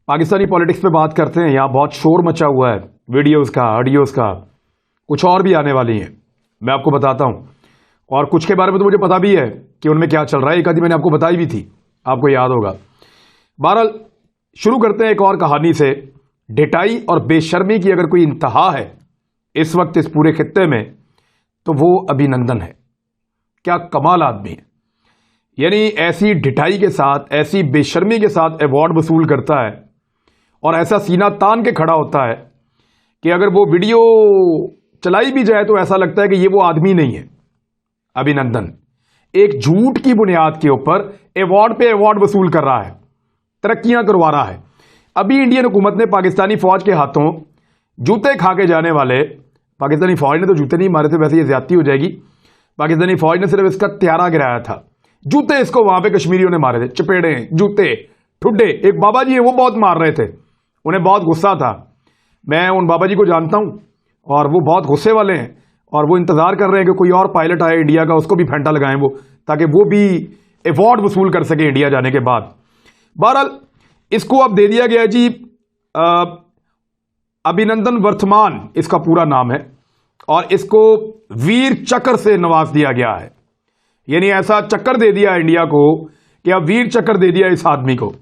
Pakistani politics پہ بات کرتے ہیں. یہاں بہت شور مچا ہوا ہے ویڈیوز کا, آڈیوز کا, کچھ اور بھی آنے والی ہیں, میں آپ کو بتاتا ہوں. اور کچھ کے بارے میں تو مجھے پتا بھی ہے کہ ان میں کیا چل رہا ہے, ایک آدھی میں نے آپ کو بتائی بھی تھی, آپ کو یاد ہوگا. بہرحال شروع کرتے ہیں ایک اور کہانی سے. ڈٹائی اور بے شرمی کی اگر کوئی انتہا ہے اس وقت اس پورے خطے میں تو وہ ابھینندن ہے. کیا کمال آدمی ہے, یعنی ایسی ڈٹائی کے ساتھ, ایسی بے شرمی کے ساتھ ایوارڈ وصول کرتا ہے اور ایسا سینہ تان کے کھڑا ہوتا ہے کہ اگر وہ ویڈیو چلائی بھی جائے تو ایسا لگتا ہے کہ یہ وہ آدمی نہیں ہے. ابھینندن ایک جھوٹ کی بنیاد کے اوپر ایوارڈ پہ ایوارڈ وصول کر رہا ہے, ترقیاں کروا رہا ہے. ابھی انڈین حکومت نے پاکستانی فوج کے ہاتھوں جوتے کھا کے جانے والے, پاکستانی فوج نے تو جوتے نہیں مارے تھے, ویسے یہ زیادتی ہو جائے گی, پاکستانی فوج نے صرف اس کا تیارا گرایا تھا. جوتے اس کو وہاں پہ کشمیریوں نے مارے تھے, چپیڑے, جوتے, ٹھڈے. ایک بابا جی ہیں وہ بہت مار رہے تھے, انہیں بہت غصہ تھا. میں ان بابا جی کو جانتا ہوں اور وہ بہت غصے والے ہیں اور وہ انتظار کر رہے ہیں کہ کوئی اور پائلٹ آئے انڈیا کا, اس کو بھی پھینٹا لگائیں وہ, تاکہ وہ بھی ایوارڈ وصول کر سکے انڈیا جانے کے بعد. بہرحال اس کو اب دے دیا گیا جی ابھینندن ورتمان اس کا پورا نام ہے, اور اس کو ویر چکر سے نواز دیا گیا ہے. یعنی ایسا چکر دے دیا انڈیا کو کہ اب ویر چکر دے دیا اس آدمی کو.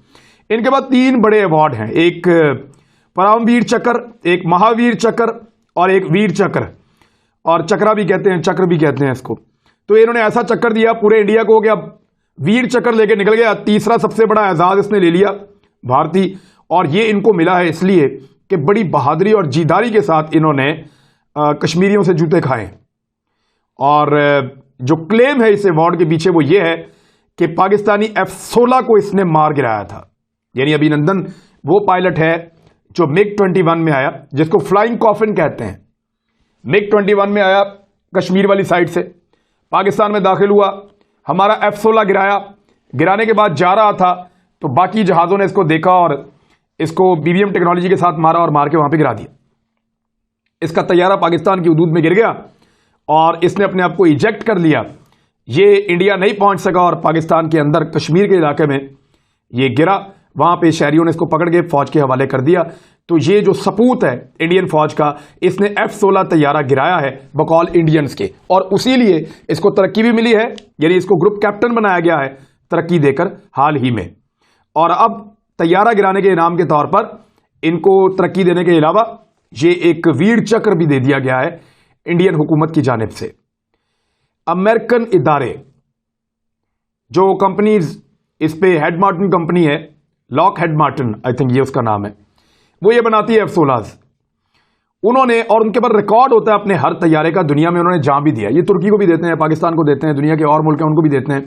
ان کے بعد 3 بڑے ایوارڈ ہیں, ایک پرام ویر چکر, ایک مہاویر چکر اور ایک ویر چکر, اور چکرا بھی کہتے ہیں, چکر بھی کہتے ہیں اس کو. تو انہوں نے ایسا چکر دیا پورے انڈیا کو کہ اب ویر چکر لے کے نکل گیا. تیسرا سب سے بڑا اعزاز اس نے لے لیا بھارتی, اور یہ ان کو ملا ہے اس لیے کہ بڑی بہادری اور جیداری کے ساتھ انہوں نے کشمیریوں سے جوتے کھائے. اور جو کلیم ہے اس ایوارڈ کے پیچھے وہ یہ ہے کہ پاکستانی F-16 کو اس نے مار گرایا تھا. یعنی ابھینندن وہ پائلٹ ہے جو MiG-21 میں آیا, جس کو فلائنگ کافن کہتے ہیں. MiG-21 میں آیا کشمیر والی سائڈ سے, پاکستان میں داخل ہوا, ہمارا F-16 گرایا. گرانے کے بعد جا رہا تھا تو باقی جہازوں نے اس کو دیکھا اور اس کو BBM ٹیکنالوجی کے ساتھ مارا اور مار کے وہاں پہ گرا دیا. اس کا طیارہ پاکستان کی حدود میں گر گیا اور اس نے اپنے آپ کو ایجیکٹ کر لیا. یہ انڈیا نہیں پہنچ سکا اور پاکستان کے اندر کشمیر کے علاقے میں یہ گرا. وہاں پہ شہریوں نے اس کو پکڑ کے فوج کے حوالے کر دیا. تو یہ جو سپوت ہے انڈین فوج کا, اس نے F-16 طیارہ گرایا ہے بقول انڈینز کے, اور اسی لیے اس کو ترقی بھی ملی ہے. یعنی اس کو گروپ کیپٹن بنایا گیا ہے ترقی دے کر حال ہی میں. اور اب طیارہ گرانے کے انعام کے طور پر ان کو ترقی دینے کے علاوہ یہ ایک ویر چکر بھی دے دیا گیا ہے انڈین حکومت کی جانب سے. امریکن ادارے جو کمپنیز اس پہ ہیڈ مارٹن کمپنی ہے, Lockheed Martin I think یہ اس کا نام ہے, وہ یہ بناتی ہے F-16. انہوں نے, اور ان کے پر ریکارڈ ہوتا ہے اپنے ہر طیارے کا, دنیا میں انہوں نے جہاں بھی دیا. یہ ترکی کو بھی دیتے ہیں, پاکستان کو دیتے ہیں, دنیا کے اور ملک ہیں ان کو بھی دیتے ہیں.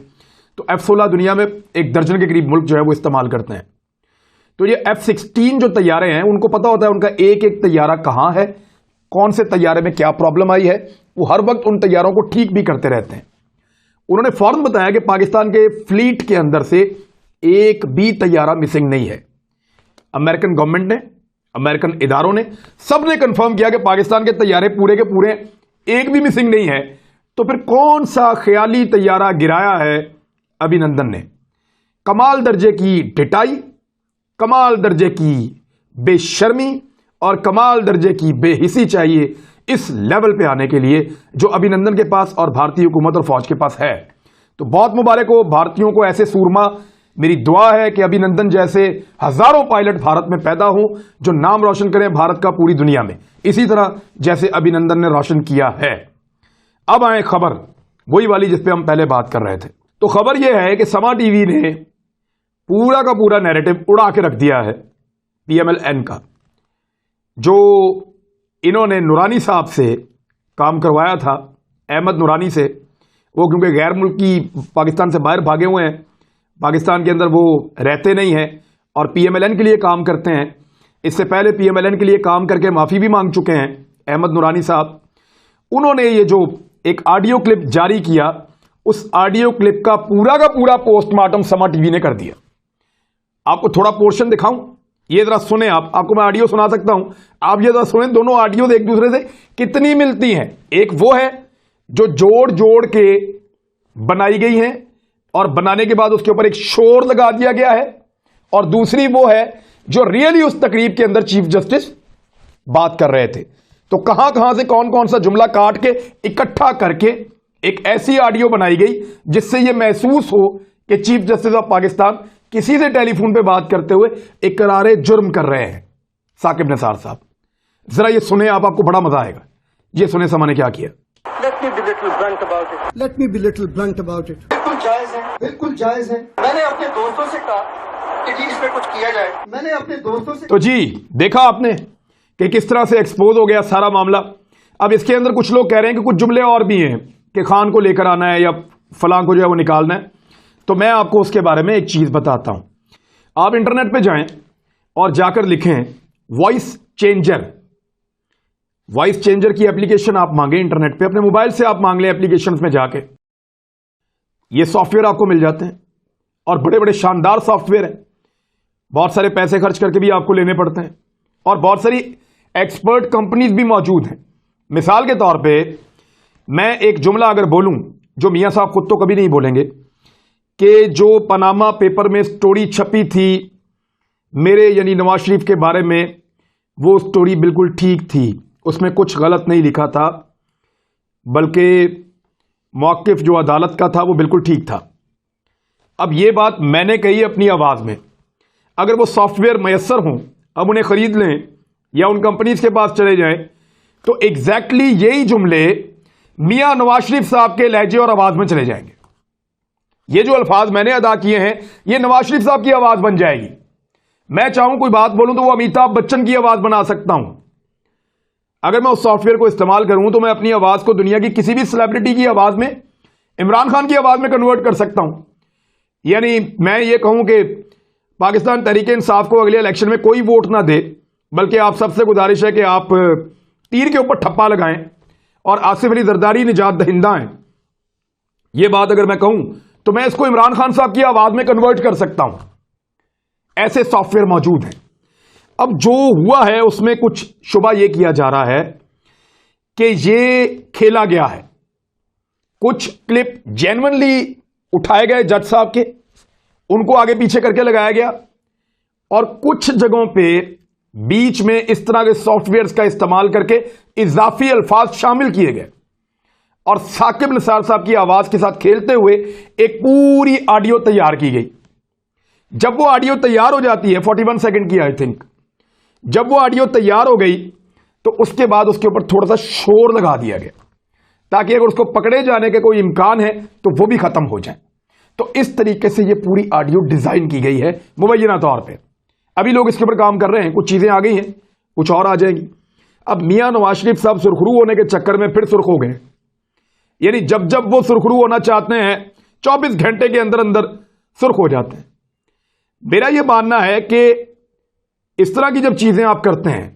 تو F-16 دنیا میں 1 درجن کے قریب ملک جو ہے وہ استعمال کرتے ہیں. تو یہ F-16 جو طیارے ہیں ان کو پتا ہوتا ہے ان کا ایک ایک طیارہ کہاں ہے, کون سے طیارے میں کیا پرابلم آئی ہے. وہ ہر وقت ان طیاروں کو ٹھیک بھی کرتے رہتے ہیں. انہوں نے فوراً بتایا کہ پاکستان کے فلیٹ کے اندر سے ایک بھی طیارہ مسنگ نہیں ہے. امریکن گورنمنٹ نے, امریکن اداروں نے, سب نے کنفرم کیا کہ پاکستان کے طیارے پورے کے پورے ایک بھی مسنگ نہیں ہے. تو پھر کون سا خیالی طیارہ گرایا ہے ابھینندن نے؟ کمال درجے کی ڈٹائی, کمال درجے کی بے شرمی اور کمال درجے کی بے حسی چاہیے اس لیول پہ آنے کے لیے جو ابھینندن کے پاس اور بھارتی حکومت اور فوج کے پاس ہے. تو بہت مبارک ہو بھارتیوں کو ایسے سورما. میری دعا ہے کہ ابھینندن جیسے ہزاروں پائلٹ بھارت میں پیدا ہوں جو نام روشن کریں بھارت کا پوری دنیا میں, اسی طرح جیسے ابھینندن نے روشن کیا ہے. اب آئیں خبر وہی والی جس پہ ہم پہلے بات کر رہے تھے. تو خبر یہ ہے کہ سما ٹی وی نے پورا کا پورا نیریٹو اڑا کے رکھ دیا ہے PMLN کا, جو انہوں نے نورانی صاحب سے کام کروایا تھا, احمد نورانی سے. وہ کیونکہ غیر ملکی پاکستان سے باہر بھاگے ہوئے ہیں, پاکستان کے اندر وہ رہتے نہیں ہیں اور PMLN کے لیے کام کرتے ہیں. اس سے پہلے PMLN کے لیے کام کر کے معافی بھی مانگ چکے ہیں احمد نورانی صاحب. انہوں نے یہ جو ایک آڈیو کلپ جاری کیا, اس آڈیو کلپ کا پورا پوسٹ مارٹم سما ٹی وی نے کر دیا. آپ کو تھوڑا پورشن دکھاؤں, یہ ذرا سنیں. آپ کو میں آڈیو سنا سکتا ہوں, آپ یہ ذرا سنیں. دونوں آڈیوز ایک دوسرے سے کتنی ملتی ہیں. ایک وہ ہے جو جوڑ کے بنائی گئی ہیں اور بنانے کے بعد اس کے اوپر ایک شور لگا دیا گیا ہے, اور دوسری وہ ہے جو ریئلی اس تقریب کے اندر چیف جسٹس بات کر رہے تھے. تو کہاں کہاں سے کون کون سا جملہ کاٹ کے اکٹھا کر کے ایک ایسی آڈیو بنائی گئی جس سے یہ محسوس ہو کہ چیف جسٹس آف پاکستان کسی سے ٹیلی فون پہ بات کرتے ہوئے اقرار جرم کر رہے ہیں. ثاقب نثار صاحب ذرا یہ سنیں, آپ کو بڑا مزہ آئے گا. یہ سنیں سما نے کیا کیا. Let me be little blunt about it. بالکل جائز ہے, بالکل جائز ہے. میں نے اپنے دوستوں سے کہا کہ جی اس میں کچھ کیا جائے. میں نے اپنے دوستوں سے تو جی دیکھا آپ نے کہ کس طرح سے ایکسپوز ہو گیا سارا معاملہ. اب اس کے اندر کچھ لوگ کہہ رہے ہیں کہ کچھ جملے اور بھی ہیں کہ خان کو لے کر آنا ہے یا فلاں کو جو ہے وہ نکالنا ہے. تو میں آپ کو اس کے بارے میں ایک چیز بتاتا ہوں. آپ انٹرنیٹ پہ جائیں اور جا کر لکھیں وائس چینجر. وائس چینجر کی اپلیکیشن آپ مانگیں انٹرنیٹ پہ, اپنے موبائل سے آپ مانگ لیں اپلیکیشنز میں جا کے. یہ سافٹ ویئر آپ کو مل جاتے ہیں اور بڑے بڑے شاندار سافٹ ویئر ہیں. بہت سارے پیسے خرچ کر کے بھی آپ کو لینے پڑتے ہیں اور بہت ساری ایکسپرٹ کمپنیز بھی موجود ہیں. مثال کے طور پہ میں ایک جملہ اگر بولوں جو میاں صاحب خود تو کبھی نہیں بولیں گے, کہ جو پاناما پیپر میں سٹوری چھپی تھی میرے یعنی نواز شریف کے بارے میں, وہ سٹوری بالکل ٹھیک تھی, اس میں کچھ غلط نہیں لکھا تھا, بلکہ موقف جو عدالت کا تھا وہ بالکل ٹھیک تھا. اب یہ بات میں نے کہی اپنی آواز میں, اگر وہ سافٹ ویئر میسر ہوں اب انہیں خرید لیں یا ان کمپنیز کے پاس چلے جائیں تو ایگزیکٹلی یہی جملے میاں نواز شریف صاحب کے لہجے اور آواز میں چلے جائیں گے. یہ جو الفاظ میں نے ادا کیے ہیں یہ نواز شریف صاحب کی آواز بن جائے گی. میں چاہوں کوئی بات بولوں تو وہ امیتابھ بچن کی آواز بنا سکتا ہوں. اگر میں اس سافٹ ویئر کو استعمال کروں تو میں اپنی آواز کو دنیا کی کسی بھی سیلیبریٹی کی آواز میں, عمران خان کی آواز میں کنورٹ کر سکتا ہوں. یعنی میں یہ کہوں کہ پاکستان تحریک انصاف کو اگلے الیکشن میں کوئی ووٹ نہ دے, بلکہ آپ سب سے گزارش ہے کہ آپ تیر کے اوپر ٹھپا لگائیں اور آصف علی زرداری نجات دہندہ ہیں. یہ بات اگر میں کہوں تو میں اس کو عمران خان صاحب کی آواز میں کنورٹ کر سکتا ہوں. ایسے سافٹ ویئر موجود ہیں. اب جو ہوا ہے اس میں کچھ شبہ یہ کیا جا رہا ہے کہ یہ کھیلا گیا ہے. کچھ کلپ جینونلی اٹھائے گئے جج صاحب کے, ان کو آگے پیچھے کر کے لگایا گیا, اور کچھ جگہوں پہ بیچ میں اس طرح کے سافٹ ویئرز کا استعمال کر کے اضافی الفاظ شامل کیے گئے اور ثاقب نثار صاحب کی آواز کے ساتھ کھیلتے ہوئے ایک پوری آڈیو تیار کی گئی. جب وہ آڈیو تیار ہو جاتی ہے 41 سیکنڈ کی آئی تھنک, جب وہ آڈیو تیار ہو گئی تو اس کے بعد اس کے اوپر تھوڑا سا شور لگا دیا گیا تاکہ اگر اس کو پکڑے جانے کے کوئی امکان ہے تو وہ بھی ختم ہو جائے. تو اس طریقے سے یہ پوری آڈیو ڈیزائن کی گئی ہے مبینہ طور پہ. ابھی لوگ اس کے اوپر کام کر رہے ہیں, کچھ چیزیں آ گئی ہیں, کچھ اور آ جائیں گی. اب میاں نواز شریف صاحب سرخرو ہونے کے چکر میں پھر سرخ ہو گئے. یعنی جب جب وہ سرخرو ہونا چاہتے ہیں 24 گھنٹے کے اندر اندر سرخ ہو جاتے ہیں. میرا یہ ماننا ہے کہ اس طرح کی جب چیزیں آپ کرتے ہیں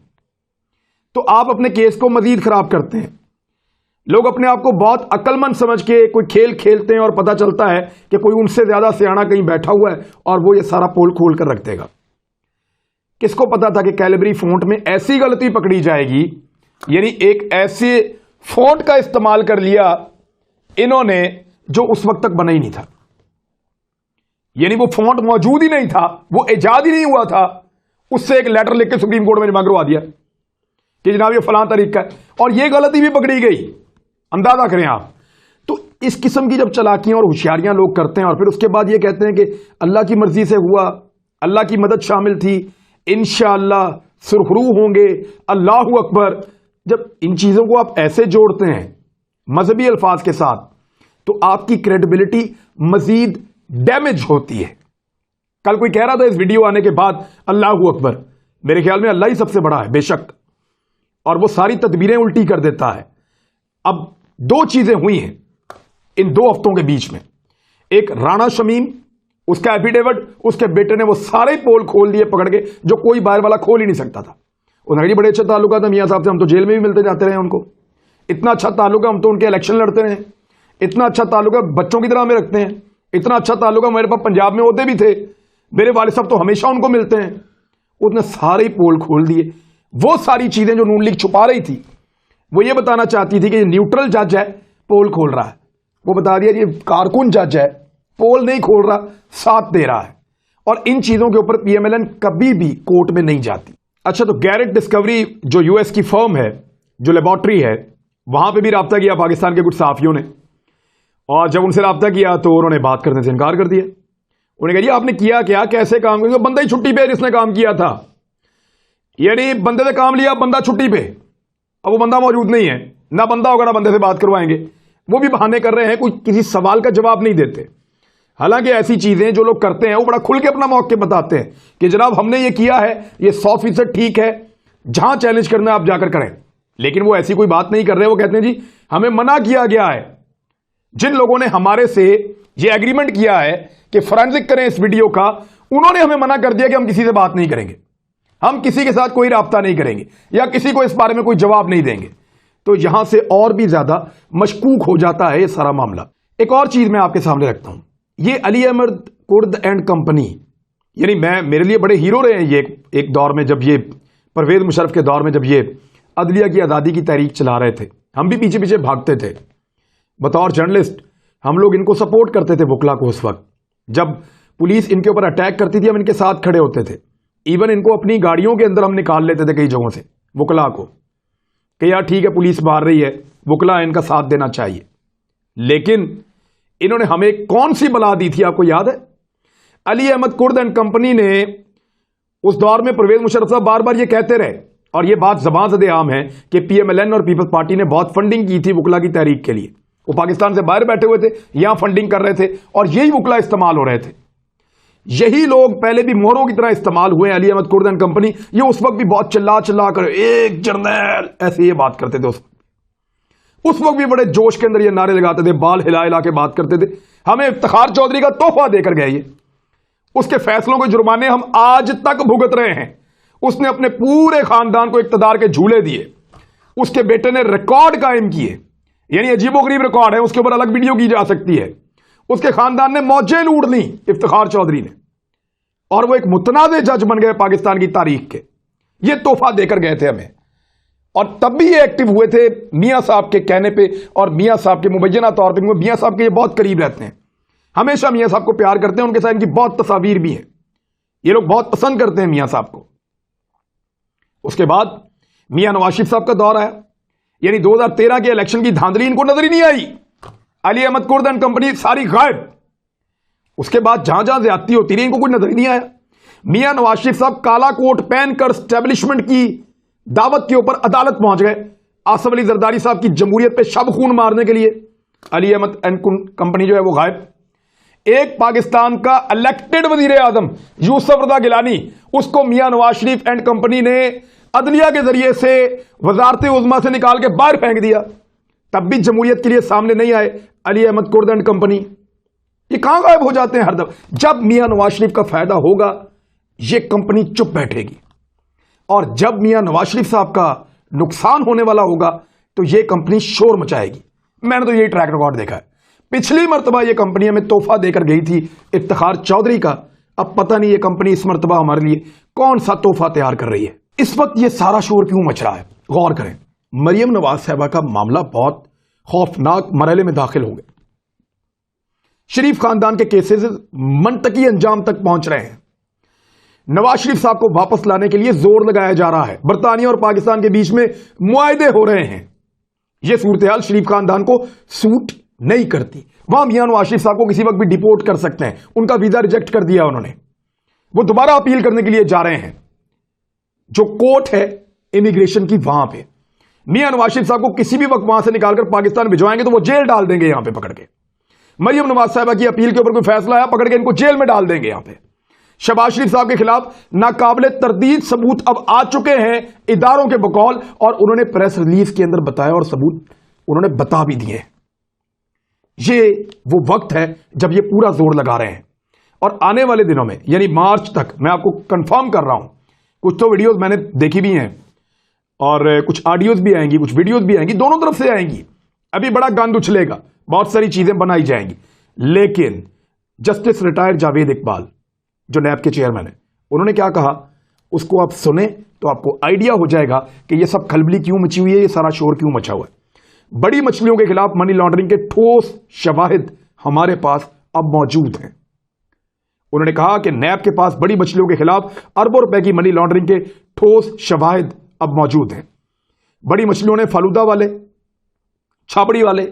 تو آپ اپنے کیس کو مزید خراب کرتے ہیں. لوگ اپنے آپ کو بہت عقل مند سمجھ کے کوئی کھیل کھیلتے ہیں اور پتہ چلتا ہے کہ کوئی ان سے زیادہ سیاںا کہیں بیٹھا ہوا ہے اور وہ یہ سارا پول کھول کر رکھ دے گا. کس کو پتا تھا کہ کیلیبری فونٹ میں ایسی غلطی پکڑی جائے گی, یعنی ایک ایسے فونٹ کا استعمال کر لیا انہوں نے جو اس وقت تک بنا ہی نہیں تھا. یعنی وہ فونٹ موجود ہی نہیں تھا, وہ ایجاد ہی نہیں ہوا تھا, اس سے ایک لیٹر لکھ کے سپریم کورٹ میں جمع کروا دیا کہ جناب یہ فلاں طریقہ ہے, اور یہ غلطی بھی پکڑی گئی. اندازہ کریں آپ. تو اس قسم کی جب چالاکیاں اور ہوشیاریاں لوگ کرتے ہیں اور پھر اس کے بعد یہ کہتے ہیں کہ اللہ کی مرضی سے ہوا, اللہ کی مدد شامل تھی, انشاءاللہ سرخرو ہوں گے, اللہ اکبر. جب ان چیزوں کو آپ ایسے جوڑتے ہیں مذہبی الفاظ کے ساتھ تو آپ کی کریڈیبلٹی مزید ڈیمیج ہوتی ہے. کل کوئی کہہ رہا تھا اس ویڈیو آنے کے بعد اللہ اکبر, میرے خیال میں اللہ ہی سب سے بڑا ہے بے شک, اور وہ ساری تدبیریں الٹی کر دیتا ہے. اب دو چیزیں ہوئی ہیں ان 2 ہفتوں کے بیچ میں. ایک رانا شمیم, اس کا ایفیڈیوٹ, اس کے بیٹے نے وہ سارے پول کھول دیے پکڑ کے جو کوئی باہر والا کھول ہی نہیں سکتا تھا. انہوں نے بڑے اچھے تعلقات ہیں میاں صاحب سے, ہم تو جیل میں بھی ملتے جاتے رہے ہیں ان کو, اتنا اچھا تعلق ہے, ہم تو ان کے الیکشن لڑتے رہے ہیں, اتنا اچھا تعلق ہے, بچوں کی طرح ہمیں رکھتے ہیں, اتنا اچھا تعلق ہے, میرے پاس پنجاب میں عہدے بھی تھے, میرے والد صاحب تو ہمیشہ ان کو ملتے ہیں. اس نے سارے پول کھول دیے. وہ ساری چیزیں جو نون لیگ چھپا رہی تھی, وہ یہ بتانا چاہتی تھی کہ یہ نیوٹرل جج ہے پول کھول رہا ہے, وہ بتا دیا یہ کارکن جج ہے پول نہیں کھول رہا, ساتھ دے رہا ہے. اور ان چیزوں کے اوپر پی ایم ایل این کبھی بھی کورٹ میں نہیں جاتی. اچھا، تو گیرٹ ڈسکوری جو یو ایس کی فرم ہے، جو لیبارٹری ہے، وہاں پہ بھی رابطہ کیا پاکستان کے کچھ صحافیوں نے، اور جب ان سے رابطہ کیا تو انہوں نے بات کرنے سے انکار کر دیا. انہوں نے کہا جی آپ نے کیا کیا، کیسے کام کیا؟ بندہ ہی چھٹی پہ جس نے کام کیا تھا، یعنی بندے سے کام لیا، بندہ چھٹی پہ، اب وہ بندہ موجود نہیں ہے، نہ بندہ ہوگا نہ بندے سے بات کروائیں گے. وہ بھی بہانے کر رہے ہیں، کوئی کسی سوال کا جواب نہیں دیتے. حالانکہ ایسی چیزیں جو لوگ کرتے ہیں وہ بڑا کھل کے اپنا موقع بتاتے ہیں کہ جناب ہم نے یہ کیا ہے، یہ 100% ٹھیک ہے، جہاں چیلنج کرنا آپ جا کر کریں. لیکن وہ ایسی کوئی بات نہیں کر رہے. وہ کہتے ہیں جی ہمیں منع کیا گیا ہے. جن لوگوں نے ہمارے سے یہ ایگریمنٹ کیا ہے کہ فرانزک کریں اس ویڈیو کا، انہوں نے ہمیں منع کر دیا کہ ہم کسی سے بات نہیں کریں گے، ہم کسی کے ساتھ کوئی رابطہ نہیں کریں گے، یا کسی کو اس بارے میں کوئی جواب نہیں دیں گے. تو یہاں سے اور بھی زیادہ مشکوک ہو جاتا ہے یہ سارا معاملہ. ایک اور چیز میں آپ کے سامنے رکھتا ہوں، یہ علی احمد کرد اینڈ کمپنی، یعنی میرے لیے بڑے ہیرو رہے ہیں یہ ایک دور میں، جب یہ پرویز مشرف کے دور میں جب یہ عدلیہ کی آزادی کی تحریک چلا رہے تھے، ہم بھی پیچھے پیچھے بھاگتے تھے بطور جرنلسٹ. ہم لوگ ان کو سپورٹ کرتے تھے وکلا کو. اس وقت جب پولیس ان کے اوپر اٹیک کرتی تھی ہم ان کے ساتھ کھڑے ہوتے تھے. ایون ان کو اپنی گاڑیوں کے اندر ہم نکال لیتے تھے کئی جگہوں سے وکلا کو، کہ یار ٹھیک ہے پولیس مار رہی ہے، وکلا ان کا ساتھ دینا چاہیے. لیکن انہوں نے ہمیں کون سی بلا دی تھی آپ کو یاد ہے؟ علی احمد کرد اینڈ کمپنی نے اس دور میں پرویز مشرف صاحب بار بار یہ کہتے رہے، اور یہ بات زبان زد عام ہے کہ پی ایم ایل این اور پیپلز پارٹی نے بہت فنڈنگ کی تھی وکلا کی تحریک کے لیے. وہ پاکستان سے باہر بیٹھے ہوئے تھے، یہاں فنڈنگ کر رہے تھے، اور یہی وکلا استعمال ہو رہے تھے. یہی لوگ پہلے بھی مہروں کی طرح استعمال ہوئے. علی احمد کرد اینڈ کمپنی یہ اس وقت بھی بہت چلا کر ایک جرنیل ایسے یہ بات کرتے تھے. اس وقت بھی بڑے جوش کے اندر یہ نعرے لگاتے تھے، بال ہلا ہلا کے بات کرتے تھے. ہمیں افتخار چودھری کا تحفہ دے کر گئے، یہ اس کے فیصلوں کے جرمانے ہم آج تک بھگت رہے ہیں. اس نے اپنے پورے خاندان کو اقتدار کے جھولے دیے. اس کے بیٹے نے ریکارڈ قائم کیے، یعنی عجیب و غریب ریکارڈ ہے، اس کے اوپر الگ ویڈیو کی جا سکتی ہے. اس کے خاندان نے موجیں لوٹ لی افتخار چودھری نے، اور وہ ایک متنازع جج بن گئے پاکستان کی تاریخ کے. یہ تحفہ دے کر گئے تھے ہمیں، اور تب بھی یہ ایکٹیو ہوئے تھے میاں صاحب کے کہنے پہ، اور میاں صاحب کے مبینہ طور پہ. میاں صاحب کے یہ بہت قریب رہتے ہیں، ہمیشہ میاں صاحب کو پیار کرتے ہیں، ان کے ساتھ ان کی بہت تصاویر بھی ہیں. یہ لوگ بہت پسند کرتے ہیں میاں صاحب کو. اس کے بعد میاں نواز شریف صاحب کا دور آیا، یعنی 2013 کے الیکشن کی دھاندلی ان کو نظر ہی نہیں آئی. علی احمد کرد اینڈ کمپنی ساری غائب. اس کے بعد جہاں جہاں زیادتی ہوتی رہی ان کو کوئی نظر ہی نہیں آیا. میاں نواز شریف صاحب کالا کوٹ پہن کر اسٹیبلشمنٹ کی دعوت کے اوپر عدالت پہنچ گئے آصف علی زرداری صاحب کی جمہوریت پہ شب خون مارنے کے لیے. علی احمد اینڈ کمپنی جو ہے وہ غائب. ایک پاکستان کا الیکٹڈ وزیر اعظم یوسف رضا گیلانی، اس کو میاں نواز شریف اینڈ کمپنی نے عدلیہ کے ذریعے سے وزارت عظمیٰ سے نکال کے باہر پھینک دیا. تب بھی جمہوریت کے لیے سامنے نہیں آئے علی احمد کرد اینڈ کمپنی. یہ کہاں غائب ہو جاتے ہیں ہر دفعہ؟ جب میاں نواز شریف کا فائدہ ہوگا یہ کمپنی چپ بیٹھے گی، اور جب میاں نواز شریف صاحب کا نقصان ہونے والا ہوگا تو یہ کمپنی شور مچائے گی. میں نے تو یہی ٹریک ریکارڈ دیکھا ہے. پچھلی مرتبہ یہ کمپنی ہمیں تحفہ دے کر گئی تھی افتخار چودھری کا. اب پتہ نہیں یہ کمپنی اس مرتبہ ہمارے لیے کون سا تحفہ تیار کر رہی ہے. اس وقت یہ سارا شور کیوں مچ رہا ہے؟ غور کریں. مریم نواز صاحبہ کا معاملہ بہت خوفناک مرحلے میں داخل ہو گئے. شریف خاندان کے کیسز منطقی انجام تک پہنچ رہے ہیں. نواز شریف صاحب کو واپس لانے کے لیے زور لگایا جا رہا ہے. برطانیہ اور پاکستان کے بیچ میں معاہدے ہو رہے ہیں. یہ صورتحال شریف خاندان کو سوٹ نہیں کرتی. وہاں میاں نواز شریف صاحب کو کسی وقت بھی ڈیپورٹ کر سکتے ہیں. ان کا ویزا ریجیکٹ کر دیا انہوں نے. وہ دوبارہ اپیل کرنے کے لیے جا رہے ہیں. جو کورٹ ہے امیگریشن کی وہاں پہ میاں نواز شریف صاحب کو کسی بھی وقت وہاں سے نکال کر پاکستان بھجوائیں گے تو وہ جیل ڈال دیں گے یہاں پہ پکڑ کے. مریم نواز صاحبہ کی اپیل کے اوپر کوئی فیصلہ آیا پکڑ کے ان کو جیل میں ڈال دیں گے یہاں پہ. شہباز شریف صاحب کے خلاف ناقابل تردید ثبوت اب آ چکے ہیں اداروں کے بقول، اور انہوں نے پریس ریلیز کے اندر بتایا اور ثبوت انہوں نے بتا بھی دیے. یہ وہ وقت ہے جب یہ پورا زور لگا رہے ہیں. اور آنے والے دنوں میں یعنی مارچ تک میں آپ کو کنفرم کر رہا ہوں، کچھ تو ویڈیوز میں نے دیکھی بھی ہیں اور کچھ آڈیوز بھی آئیں گی، کچھ ویڈیوز بھی آئیں گی، دونوں طرف سے آئیں گی. ابھی بڑا گند اچھلے گا، بہت ساری چیزیں بنائی جائیں گی. لیکن جسٹس ریٹائر جاوید اقبال جو نیب کے چیئرمین ہیں، انہوں نے کیا کہا اس کو آپ سنیں تو آپ کو آئیڈیا ہو جائے گا کہ یہ سب کھلبلی کیوں مچی ہوئی ہے، یہ سارا شور کیوں مچا ہوا ہے. بڑی مچھلیوں کے خلاف منی لانڈرنگ کے ٹھوس شواہد ہمارے پاس اب موجود ہیں، انہوں نے کہا کہ نیب کے پاس بڑی مچھلیوں کے خلاف اربوں روپے کی منی لانڈرنگ کے ٹھوس شواہد اب موجود ہیں۔ بڑی مچھلیوں نے فالودہ والے، چھاپڑی والے،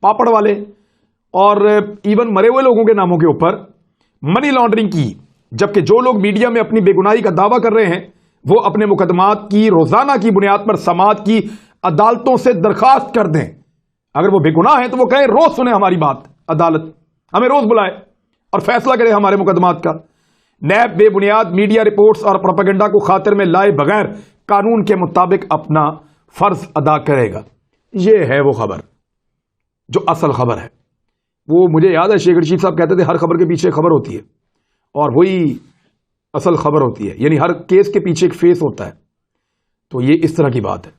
پاپڑ والے اور ایون مرے ہوئے لوگوں کے ناموں کے اوپر منی لانڈرنگ کی، جبکہ جو لوگ میڈیا میں اپنی بے گناہی کا دعویٰ کر رہے ہیں وہ اپنے مقدمات کی روزانہ کی بنیاد پر سماعت کی عدالتوں سے درخواست کر دیں۔ اگر وہ بے گناہ ہیں تو وہ کہیں روز سنیں ہماری بات، عدالت ہمیں روز بلائے اور فیصلہ کرے ہمارے مقدمات کا۔ نیب بے بنیاد میڈیا رپورٹس اور پروپیگنڈا کو خاطر میں لائے بغیر قانون کے مطابق اپنا فرض ادا کرے گا۔ یہ ہے وہ خبر جو اصل خبر ہے۔ وہ مجھے یاد ہے شیخ رشید صاحب کہتے تھے ہر خبر کے پیچھے خبر ہوتی ہے، اور وہی اصل خبر ہوتی ہے، یعنی ہر کیس کے پیچھے ایک فیس ہوتا ہے۔ تو یہ اس طرح کی بات ہے۔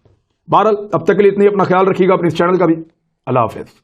بہرحال اب تک کے لیے اتنی، اپنا خیال رکھیے گا، اپنے اس چینل کا بھی۔ اللہ حافظ۔